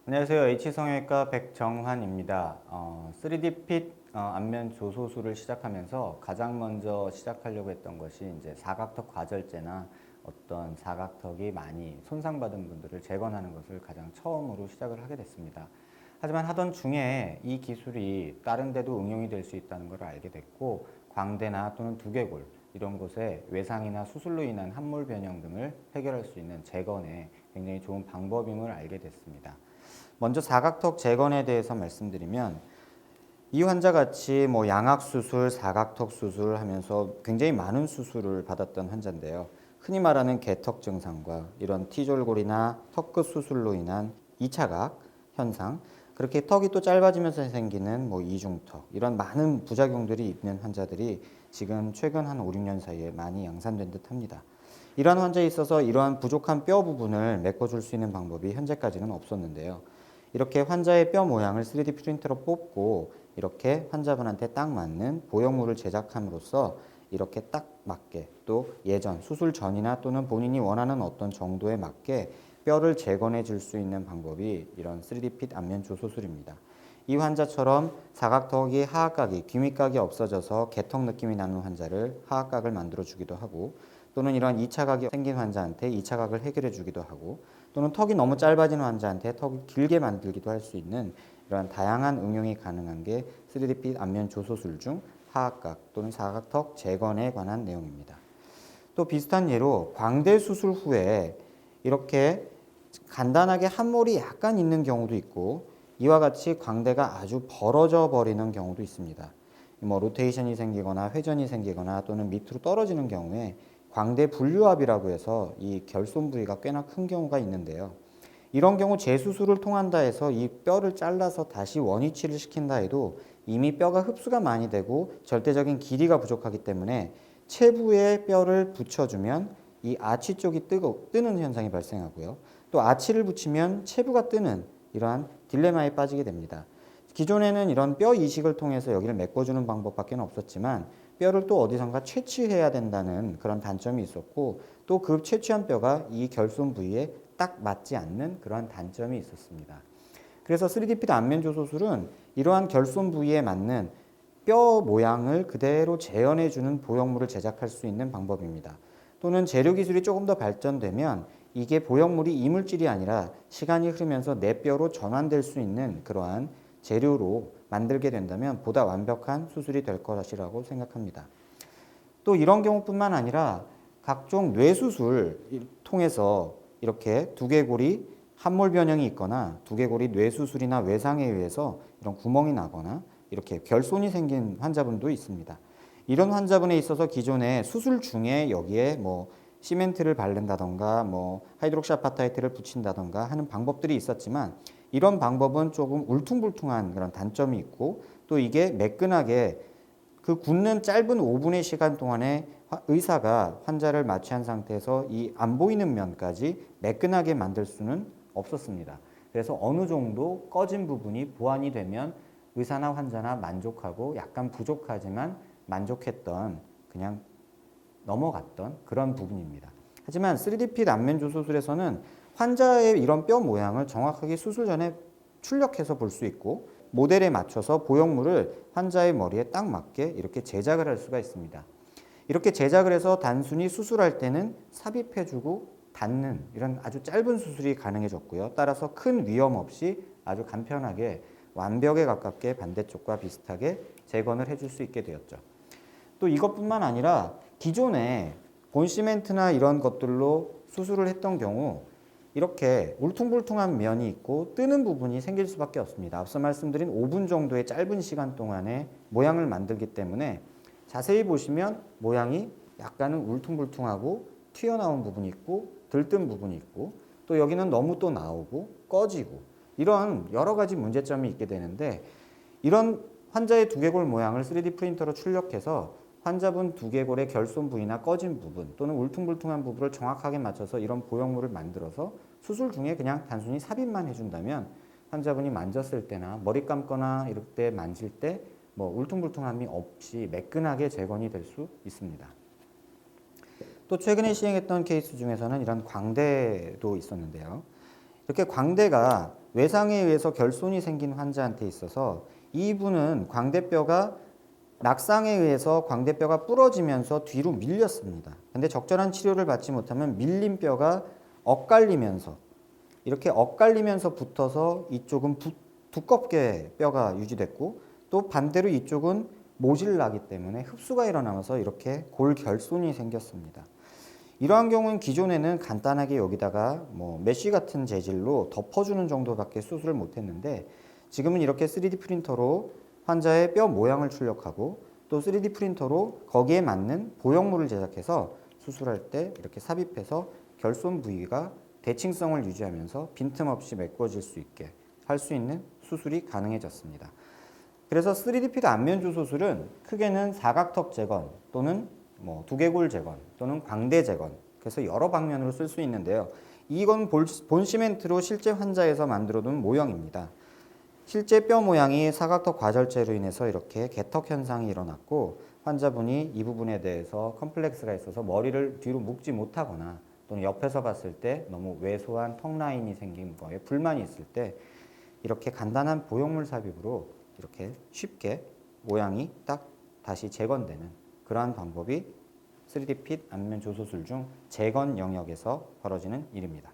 안녕하세요. H성형외과 백정환입니다. 3D 핏 안면 조소술을 시작하면서 가장 먼저 시작하려고 했던 것이 이제 사각턱 과절제나 어떤 사각턱이 많이 손상받은 분들을 재건하는 것을 가장 처음으로 시작을 하게 됐습니다. 하지만 하던 중에 이 기술이 다른 데도 응용이 될 수 있다는 걸 알게 됐고, 광대나 또는 두개골 이런 곳에 외상이나 수술로 인한 함몰 변형 등을 해결할 수 있는 재건에 굉장히 좋은 방법임을 알게 됐습니다. 먼저 사각턱 재건에 대해서 말씀드리면, 이 환자 같이 양악수술, 사각턱 수술 하면서 굉장히 많은 수술을 받았던 환자인데요. 흔히 말하는 개턱 증상과 이런 T졸골이나 턱끝 수술로 인한 2차각 현상, 그렇게 턱이 또 짧아지면서 생기는 이중턱, 이런 많은 부작용들이 있는 환자들이 지금 최근 한 5, 6년 사이에 많이 양산된 듯 합니다. 이러한 환자에 있어서 이러한 부족한 뼈 부분을 메꿔줄 수 있는 방법이 현재까지는 없었는데요. 이렇게 환자의 뼈 모양을 3D 프린터로 뽑고 이렇게 환자분한테 딱 맞는 보형물을 제작함으로써 이렇게 딱 맞게, 또 예전 수술 전이나 또는 본인이 원하는 어떤 정도에 맞게 뼈를 재건해 줄 수 있는 방법이 이런 3D 핏 안면 조소술입니다. 이 환자처럼 사각턱이 하악각이, 귀밑각이 없어져서 개턱 느낌이 나는 환자를 하악각을 만들어 주기도 하고, 또는 이런 2차각이 생긴 환자한테 2차각을 해결해 주기도 하고, 또는 턱이 너무 짧아지는 환자한테 턱을 길게 만들기도 할 수 있는 이러한 다양한 응용이 가능한 게 3D 핏 안면 조소술 중 하악각 또는 사각턱 재건에 관한 내용입니다. 또 비슷한 예로 광대 수술 후에 이렇게 간단하게 함몰이 약간 있는 경우도 있고, 이와 같이 광대가 아주 벌어져 버리는 경우도 있습니다. 로테이션이 생기거나 회전이 생기거나 또는 밑으로 떨어지는 경우에 광대 분류압이라고 해서 이 결손 부위가 꽤나 큰 경우가 있는데요. 이런 경우 재수술을 통한다 해서 이 뼈를 잘라서 다시 원위치를 시킨다 해도 이미 뼈가 흡수가 많이 되고 절대적인 길이가 부족하기 때문에 체부에 뼈를 붙여주면 이 아치 쪽이 뜨는 현상이 발생하고요. 또 아치를 붙이면 체부가 뜨는 이러한 딜레마에 빠지게 됩니다. 기존에는 이런 뼈 이식을 통해서 여기를 메꿔주는 방법밖에 없었지만, 뼈를 또 어디선가 채취해야 된다는 그런 단점이 있었고, 또 그 채취한 뼈가 이 결손 부위에 딱 맞지 않는 그러한 단점이 있었습니다. 그래서 3D 핏 안면 조소술은 이러한 결손 부위에 맞는 뼈 모양을 그대로 재현해주는 보형물을 제작할 수 있는 방법입니다. 또는 재료 기술이 조금 더 발전되면 이게 보형물이 이물질이 아니라 시간이 흐르면서 내 뼈로 전환될 수 있는 그러한 재료로 만들게 된다면 보다 완벽한 수술이 될 것이라고 생각합니다. 또 이런 경우뿐만 아니라 각종 뇌수술 통해서 이렇게 두개골이 함몰 변형이 있거나 두개골이 뇌수술이나 외상에 의해서 이런 구멍이 나거나 이렇게 결손이 생긴 환자분도 있습니다. 이런 환자분에 있어서 기존에 수술 중에 여기에 시멘트를 바른다던가 하이드록시아파타이트를 붙인다던가 하는 방법들이 있었지만, 이런 방법은 조금 울퉁불퉁한 그런 단점이 있고, 또 이게 매끈하게 그 굳는 짧은 5분의 시간 동안에 의사가 환자를 마취한 상태에서 이 안 보이는 면까지 매끈하게 만들 수는 없었습니다. 그래서 어느 정도 꺼진 부분이 보완이 되면 의사나 환자나 만족하고 약간 부족하지만 만족했던, 그냥 넘어갔던 그런 부분입니다. 하지만 3D 핏 안면 조소술에서는 환자의 이런 뼈 모양을 정확하게 수술 전에 출력해서 볼 수 있고, 모델에 맞춰서 보형물을 환자의 머리에 딱 맞게 이렇게 제작을 할 수가 있습니다. 이렇게 제작을 해서 단순히 수술할 때는 삽입해주고 닫는 이런 아주 짧은 수술이 가능해졌고요. 따라서 큰 위험 없이 아주 간편하게 완벽에 가깝게 반대쪽과 비슷하게 재건을 해줄 수 있게 되었죠. 또 이것뿐만 아니라 기존에 본시멘트나 이런 것들로 수술을 했던 경우 이렇게 울퉁불퉁한 면이 있고 뜨는 부분이 생길 수밖에 없습니다. 앞서 말씀드린 5분 정도의 짧은 시간 동안에 모양을 만들기 때문에 자세히 보시면 모양이 약간은 울퉁불퉁하고 튀어나온 부분이 있고 들뜬 부분이 있고, 또 여기는 너무 또 나오고 꺼지고, 이런 여러 가지 문제점이 있게 되는데, 이런 환자의 두개골 모양을 3D 프린터로 출력해서 환자분 두개골의 결손 부위나 꺼진 부분 또는 울퉁불퉁한 부분을 정확하게 맞춰서 이런 보형물을 만들어서 수술 중에 그냥 단순히 삽입만 해준다면 환자분이 만졌을 때나 머리 감거나 이럴 때 만질 때 울퉁불퉁함이 없이 매끈하게 재건이 될 수 있습니다. 또 최근에 시행했던 케이스 중에서는 이런 광대도 있었는데요. 이렇게 광대가 외상에 의해서 결손이 생긴 환자한테 있어서 이분은 광대뼈가 낙상에 의해서 광대뼈가 부러지면서 뒤로 밀렸습니다. 근데 적절한 치료를 받지 못하면 밀린 뼈가 엇갈리면서 이렇게 엇갈리면서 붙어서 이쪽은 두껍게 뼈가 유지됐고 또 반대로 이쪽은 모질나기 때문에 흡수가 일어나면서 이렇게 골결손이 생겼습니다. 이러한 경우는 기존에는 간단하게 여기다가 뭐 메쉬 같은 재질로 덮어주는 정도밖에 수술을 못했는데 지금은 이렇게 3D 프린터로 환자의 뼈 모양을 출력하고 또 3D 프린터로 거기에 맞는 보형물을 제작해서 수술할 때 이렇게 삽입해서 결손 부위가 대칭성을 유지하면서 빈틈없이 메꿔질 수 있게 할 수 있는 수술이 가능해졌습니다. 그래서 3D 핏 안면조 수술은 크게는 사각턱 재건 또는 뭐 두개골 재건 또는 광대 재건 그래서 여러 방면으로 쓸 수 있는데요. 이건 본시멘트로 실제 환자에서 만들어둔 모형입니다. 실제 뼈 모양이 사각턱 과절제로 인해서 이렇게 개턱 현상이 일어났고 환자분이 이 부분에 대해서 컴플렉스가 있어서 머리를 뒤로 묶지 못하거나 또는 옆에서 봤을 때 너무 왜소한 턱 라인이 생긴 거에 불만이 있을 때 이렇게 간단한 보형물 삽입으로 이렇게 쉽게 모양이 딱 다시 재건되는 그러한 방법이 3D 핏 안면 조소술 중 재건 영역에서 벌어지는 일입니다.